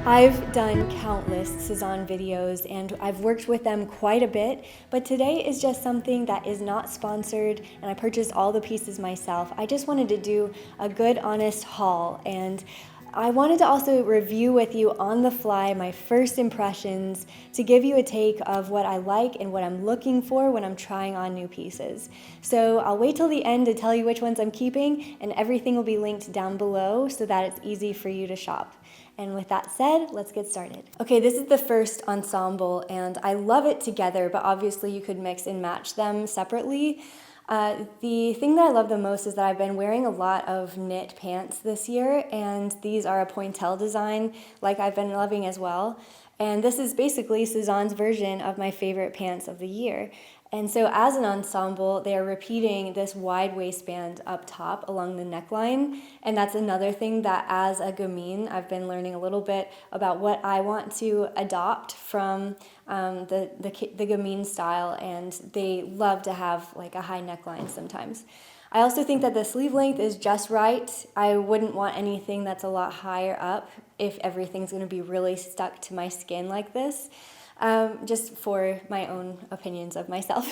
I've done countless Sezane videos and I've worked with them quite a bit, but today is just something that is not sponsored and I purchased all the pieces myself. I just wanted to do a good, honest haul, and I wanted to also review with you on the fly my first impressions to give you a take of what I like and what I'm looking for when I'm trying on new pieces. So I'll wait till the end to tell you which ones I'm keeping, and everything will be linked down below so that it's easy for you to shop. And with that said, let's get started. Okay, this is the first ensemble and I love it together, but obviously you could mix and match them separately. The thing that I love the most is that I've been wearing a lot of knit pants this year, and these are a pointelle design like I've been loving as well. And this is basically Sezane's version of my favorite pants of the year. And so as an ensemble, they are repeating this wide waistband up top along the neckline. And that's another thing that as a gamine, I've been learning a little bit about what I want to adopt from the gamine style. And they love to have like a high neckline sometimes. I also think that the sleeve length is just right. I wouldn't want anything that's a lot higher up if everything's gonna be really stuck to my skin like this. Just for my own opinions of myself.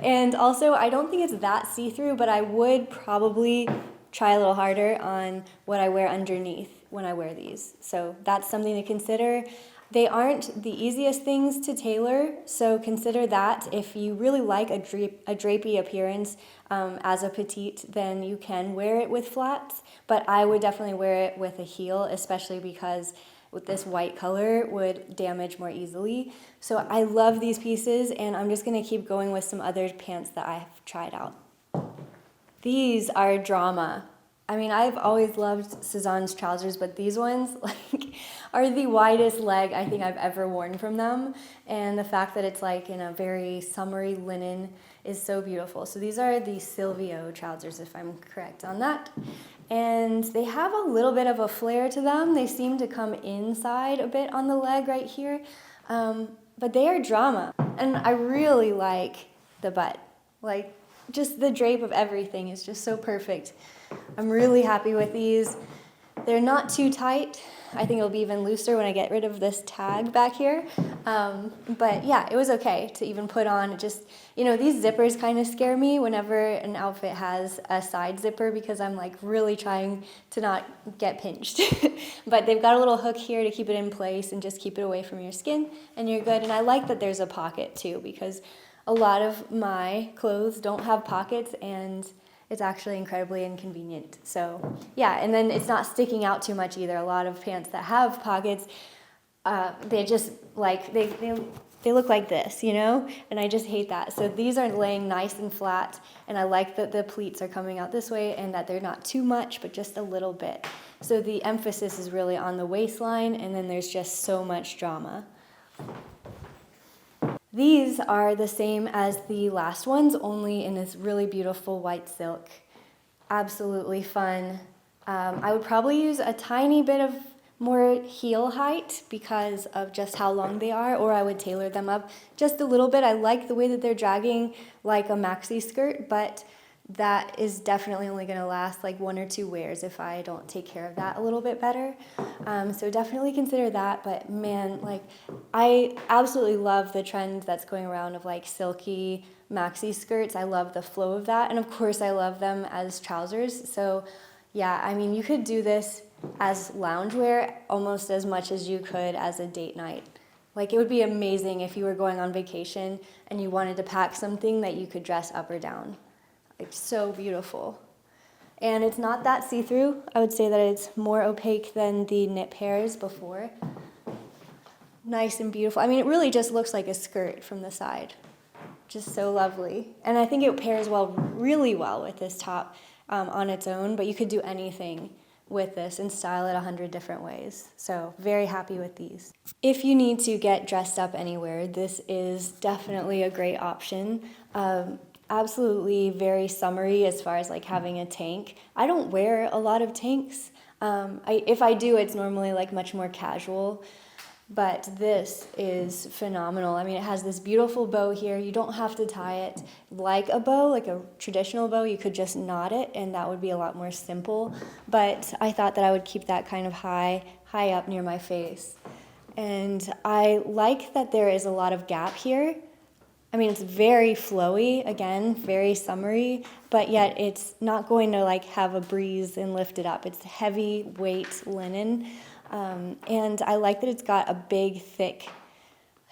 And also, I don't think it's that see-through, but I would probably try a little harder on what I wear underneath when I wear these. So that's something to consider. They aren't the easiest things to tailor, so consider that. If you really like a drapey appearance as a petite, then you can wear it with flats, but I would definitely wear it with a heel, especially because with this white color would damage more easily. So I love these pieces, and I'm just gonna keep going with some other pants that I've tried out. These are drama. I mean, I've always loved Sezane's trousers, but these ones are the widest leg I think I've ever worn from them. And the fact that it's like in a very summery linen is so beautiful. So these are the Silvio trousers, if I'm correct on that. And they have a little bit of a flare to them. They seem to come inside a bit on the leg right here. But they are drama. And I really like the butt. Like, just the drape of everything is just so perfect. I'm really happy with these. They're not too tight. I think it'll be even looser when I get rid of this tag back here. But yeah, it was okay to even put on. Just, you know, these zippers kind of scare me whenever an outfit has a side zipper because I'm like really trying to not get pinched. But they've got a little hook here to keep it in place and just keep it away from your skin and you're good. And I like that there's a pocket too, because a lot of my clothes don't have pockets and it's actually incredibly inconvenient. So yeah, and then it's not sticking out too much either. A lot of pants that have pockets, they just like, they look like this, you know? And I just hate that. So these are laying nice and flat, and I like that the pleats are coming out this way and that they're not too much, but just a little bit. So the emphasis is really on the waistline, and then there's just so much drama. These are the same as the last ones, only in this really beautiful white silk. Absolutely fun. I would probably use a tiny bit of more heel height because of just how long they are, or I would tailor them up just a little bit. I like the way that they're dragging like a maxi skirt, but that is definitely only going to last like 1 or 2 wears if I don't take care of that a little bit better. So definitely consider that. But man, like I absolutely love the trend that's going around of like silky maxi skirts. I love the flow of that. And of course I love them as trousers. So yeah, I mean, you could do this as loungewear almost as much as you could as a date night. Like it would be amazing if you were going on vacation and you wanted to pack something that you could dress up or down. It's so beautiful. And it's not that see-through. I would say that it's more opaque than the knit pairs before. Nice and beautiful. I mean, it really just looks like a skirt from the side. Just so lovely. And I think it pairs really well with this top on its own, but you could do anything with this and style it 100 different ways. So very happy with these. If you need to get dressed up anywhere, this is definitely a great option. Absolutely very summery as far as like having a tank. I don't wear a lot of tanks. If I do, it's normally like much more casual. but this is phenomenal. I mean, it has this beautiful bow here. You don't have to tie it like a bow, like a traditional bow. You could just knot it, and that would be a lot more simple. But I thought that I would keep that kind of high up near my face. And I like that there is a lot of gap here. I mean, it's very flowy, again, very summery, but yet it's not going to like have a breeze and lift it up. It's heavy weight linen. And I like that it's got a big, thick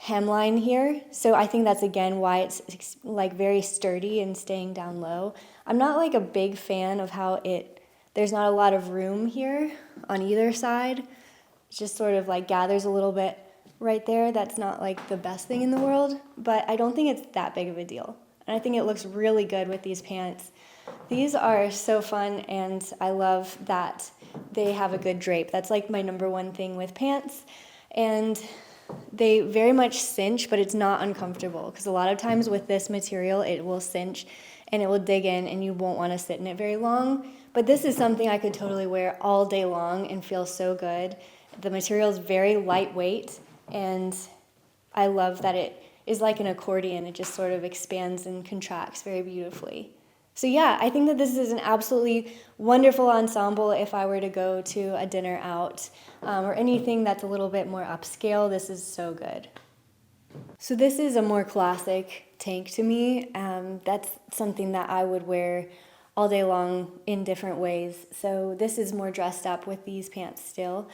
hemline here. So I think that's, again, why it's like very sturdy and staying down low. I'm not like a big fan of how there's not a lot of room here on either side. It just sort of like gathers a little bit right there. That's not like the best thing in the world, but I don't think it's that big of a deal. And I think it looks really good with these pants. These are so fun, and I love that they have a good drape. That's like my number one thing with pants. And they very much cinch, but it's not uncomfortable, because a lot of times with this material, it will cinch and it will dig in and you won't want to sit in it very long. But this is something I could totally wear all day long and feel so good. The material is very lightweight, and I love that it is like an accordion. It just sort of expands and contracts very beautifully. So yeah, I think that this is an absolutely wonderful ensemble if I were to go to a dinner out or anything that's a little bit more upscale. This is so good. So this is a more classic tank to me. That's something that I would wear all day long in different ways. So this is more dressed up with these pants still.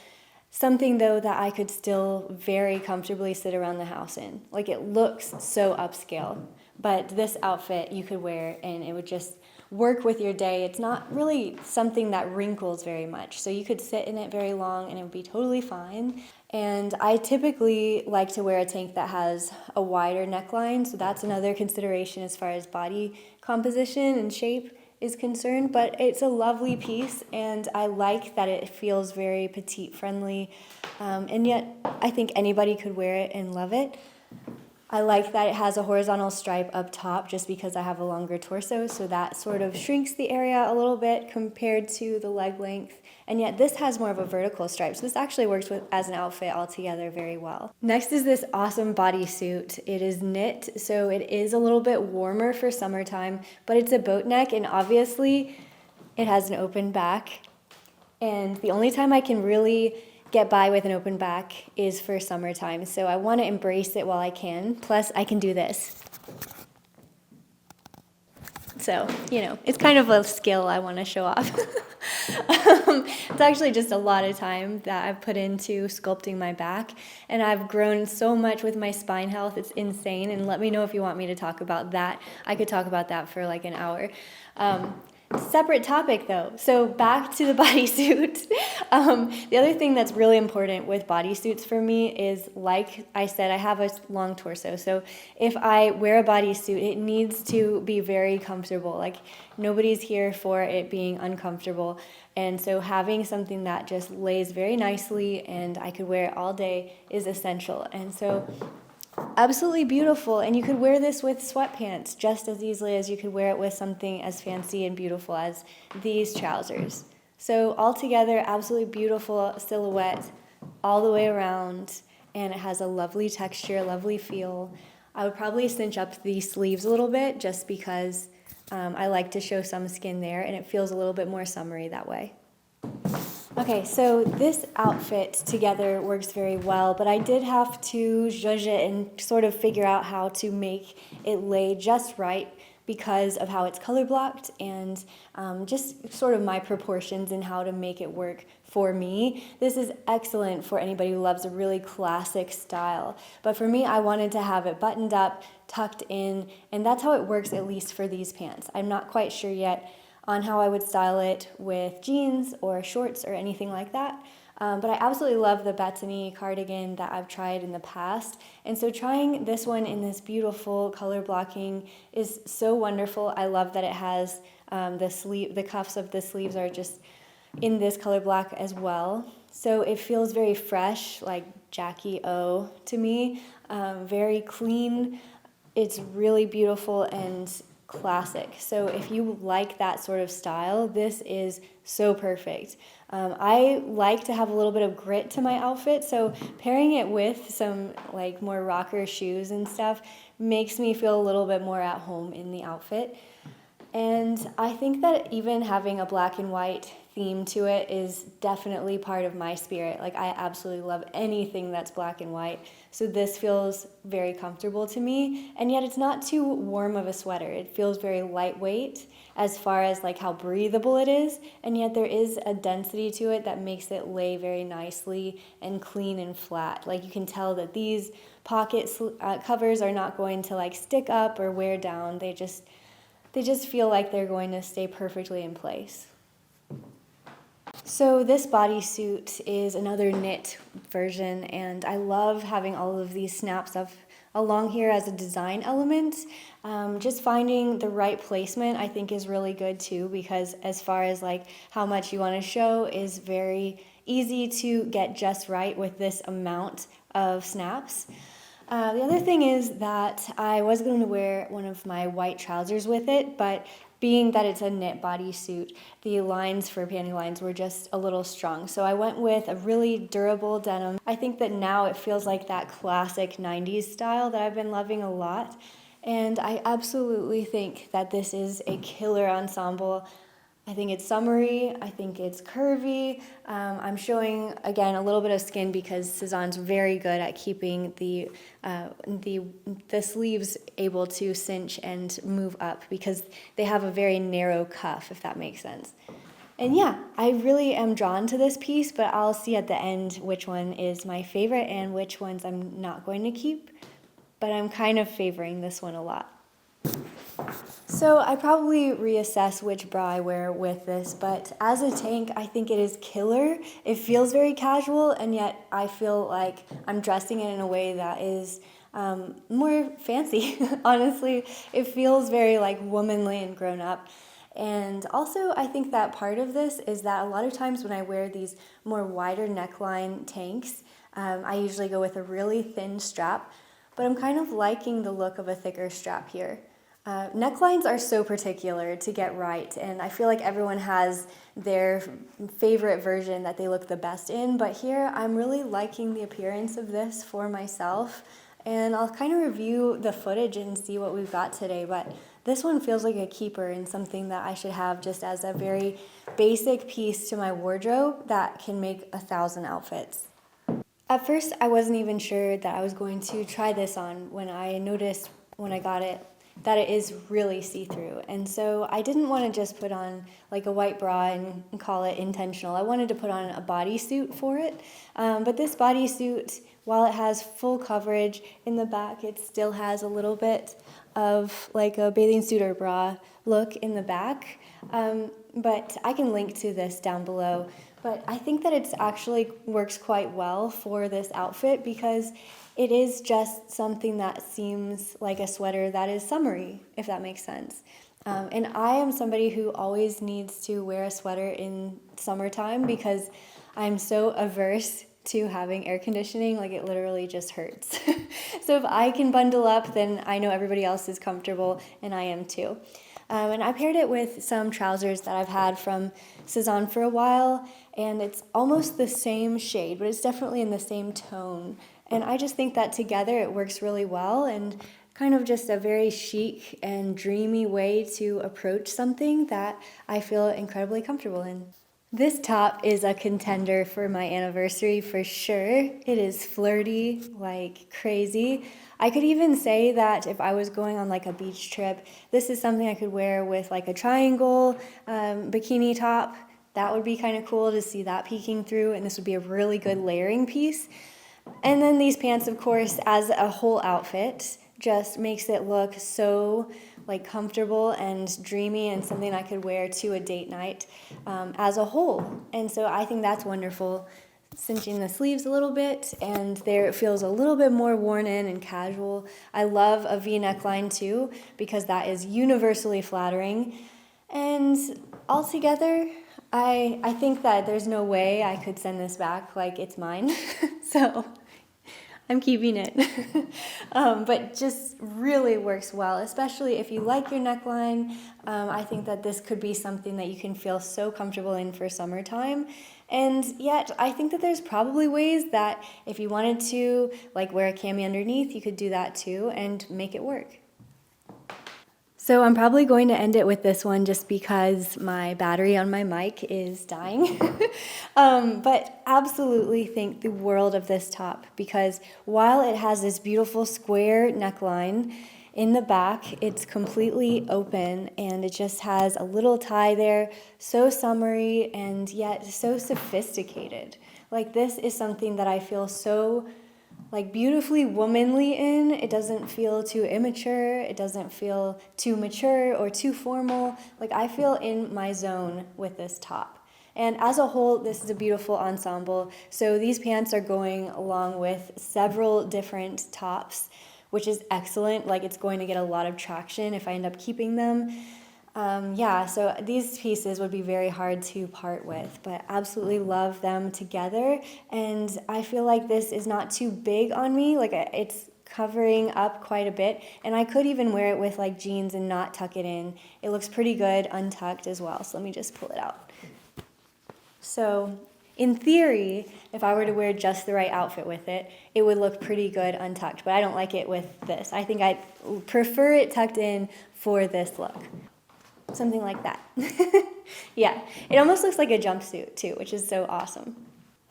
Something, though, that I could still very comfortably sit around the house in. Like, it looks so upscale, but this outfit you could wear and it would just work with your day. It's not really something that wrinkles very much, so you could sit in it very long and it would be totally fine. And I typically like to wear a tank that has a wider neckline, so that's another consideration as far as body composition and shape is concerned, but it's a lovely piece, and I like that it feels very petite friendly, and yet I think anybody could wear it and love it. I like that it has a horizontal stripe up top just because I have a longer torso, so that sort of shrinks the area a little bit compared to the leg length. And yet this has more of a vertical stripe, so this actually works as an outfit altogether very well. Next is this awesome bodysuit. It is knit, so it is a little bit warmer for summertime, but it's a boat neck, and obviously it has an open back. And the only time I can really get by with an open back is for summertime, so I want to embrace it while I can. Plus, I can do this. So, it's kind of a skill I want to show off. It's actually just a lot of time that I've put into sculpting my back, and I've grown so much with my spine health. It's insane, and let me know if you want me to talk about that. I could talk about that for like an hour. Separate topic though. So back to the bodysuit. The other thing that's really important with bodysuits for me is, like I said, I have a long torso. So if I wear a bodysuit, it needs to be very comfortable. Like, nobody's here for it being uncomfortable. And so having something that just lays very nicely and I could wear it all day is essential. And so absolutely beautiful, and you could wear this with sweatpants just as easily as you could wear it with something as fancy and beautiful as these trousers. So altogether, absolutely beautiful silhouette all the way around, and it has a lovely texture, lovely feel. I would probably cinch up the sleeves a little bit just because I like to show some skin there, and it feels a little bit more summery that way. Okay, so this outfit together works very well, but I did have to zhuzh it and sort of figure out how to make it lay just right because of how it's color blocked and just sort of my proportions and how to make it work for me. This is excellent for anybody who loves a really classic style, but for me, I wanted to have it buttoned up, tucked in, and that's how it works, at least for these pants. I'm not quite sure yet on how I would style it with jeans or shorts or anything like that. But I absolutely love the Bethany cardigan that I've tried in the past. And so trying this one in this beautiful color blocking is so wonderful. I love that it has the cuffs of the sleeves are just in this color block as well. So it feels very fresh, like Jackie O to me, very clean. It's really beautiful and classic. So if you like that sort of style, this is so perfect. I like to have a little bit of grit to my outfit, so pairing it with some like more rocker shoes and stuff makes me feel a little bit more at home in the outfit. And I think that even having a black and white theme to it is definitely part of my spirit. Like, I absolutely love anything that's black and white. So this feels very comfortable to me, and yet it's not too warm of a sweater. It feels very lightweight as far as like how breathable it is, and yet there is a density to it that makes it lay very nicely and clean and flat. Like, you can tell that these pocket covers are not going to like stick up or wear down. They just feel like they're going to stay perfectly in place. So this bodysuit is another knit version, and I love having all of these snaps along here as a design element. Just finding the right placement I think is really good too, because as far as like how much you want to show is very easy to get just right with this amount of snaps. The other thing is that I was going to wear one of my white trousers with it, but being that it's a knit bodysuit, the lines for panty lines were just a little strong. So I went with a really durable denim. I think that now it feels like that classic 90s style that I've been loving a lot. And I absolutely think that this is a killer ensemble. I think it's summery, I think it's curvy. I'm showing, again, a little bit of skin because Sezane's very good at keeping the sleeves able to cinch and move up because they have a very narrow cuff, if that makes sense. And yeah, I really am drawn to this piece, but I'll see at the end which one is my favorite and which ones I'm not going to keep. But I'm kind of favoring this one a lot. So I probably reassess which bra I wear with this, but as a tank, I think it is killer. It feels very casual, and yet I feel like I'm dressing it in a way that is more fancy, honestly. It feels very like womanly and grown up. And also, I think that part of this is that a lot of times when I wear these more wider neckline tanks, I usually go with a really thin strap, but I'm kind of liking the look of a thicker strap here. Necklines are so particular to get right, and I feel like everyone has their favorite version that they look the best in, but here I'm really liking the appearance of this for myself, and I'll kind of review the footage and see what we've got today, but this one feels like a keeper and something that I should have just as a very basic piece to my wardrobe that can make 1,000 outfits. At first, I wasn't even sure that I was going to try this on when I noticed when I got it that it is really see-through. And so I didn't want to just put on like a white bra and call it intentional. I wanted to put on a bodysuit for it. But this bodysuit, while it has full coverage in the back, it still has a little bit of like a bathing suit or bra look in the back. But I can link to this down below. But I think that it actually works quite well for this outfit because it is just something that seems like a sweater that is summery, if that makes sense. And I am somebody who always needs to wear a sweater in summertime because I'm so averse to having air conditioning, like it literally just hurts. So if I can bundle up, then I know everybody else is comfortable, and I am too. And I paired it with some trousers that I've had from Sezane for a while, and it's almost the same shade, but it's definitely in the same tone. And I just think that together it works really well and kind of just a very chic and dreamy way to approach something that I feel incredibly comfortable in. This top is a contender for my anniversary for sure. It is flirty like crazy. I could even say that if I was going on like a beach trip, this is something I could wear with like a triangle bikini top. That would be kind of cool to see that peeking through, and this would be a really good layering piece. And then these pants, of course, as a whole outfit, just makes it look so like comfortable and dreamy and something I could wear to a date night as a whole. And so I think that's wonderful. Cinching the sleeves a little bit, and there it feels a little bit more worn in and casual. I love a V-neck line too because that is universally flattering. And altogether, I think that there's no way I could send this back like it's mine. So I'm keeping it. But just really works well, especially if you like your neckline. I think that this could be something that you can feel so comfortable in for summertime. And yet, I think that there's probably ways that if you wanted to, like wear a cami underneath, you could do that too and make it work. So I'm probably going to end it with this one just because my battery on my mic is dying. But absolutely think the world of this top, because while it has this beautiful square neckline, in the back it's completely open and it just has a little tie there, so summery and yet so sophisticated. Like, this is something that I feel so like beautifully womanly in. It doesn't feel too immature, it doesn't feel too mature or too formal. Like, I feel in my zone with this top. And as a whole, this is a beautiful ensemble. So these pants are going along with several different tops, which is excellent. Like, it's going to get a lot of traction if I end up keeping them. Yeah, so these pieces would be very hard to part with, but absolutely love them together. And I feel like this is not too big on me. Like, it's covering up quite a bit, and I could even wear it with like jeans and not tuck it in. It looks pretty good untucked as well. So let me just pull it out. So in theory, if I were to wear just the right outfit with it, it would look pretty good untucked, but I don't like it with this. I think I prefer it tucked in for this look. Something like that. Yeah, it almost looks like a jumpsuit too, which is so awesome.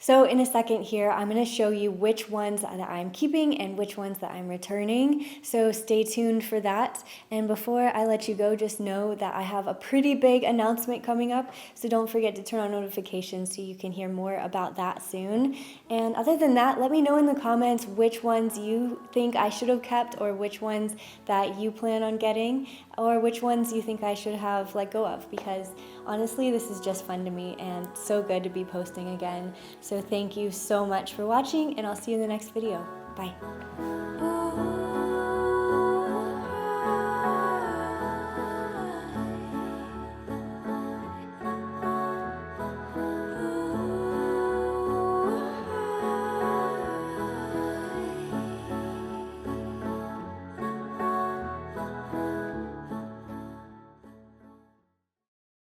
So in a second here, I'm going to show you which ones that I'm keeping and which ones that I'm returning. So stay tuned for that. And before I let you go, just know that I have a pretty big announcement coming up. So don't forget to turn on notifications so you can hear more about that soon. And other than that, let me know in the comments which ones you think I should have kept, or which ones that you plan on getting, or which ones you think I should have let go of, because honestly, this is just fun to me and so good to be posting again. So thank you so much for watching, and I'll see you in the next video. Bye.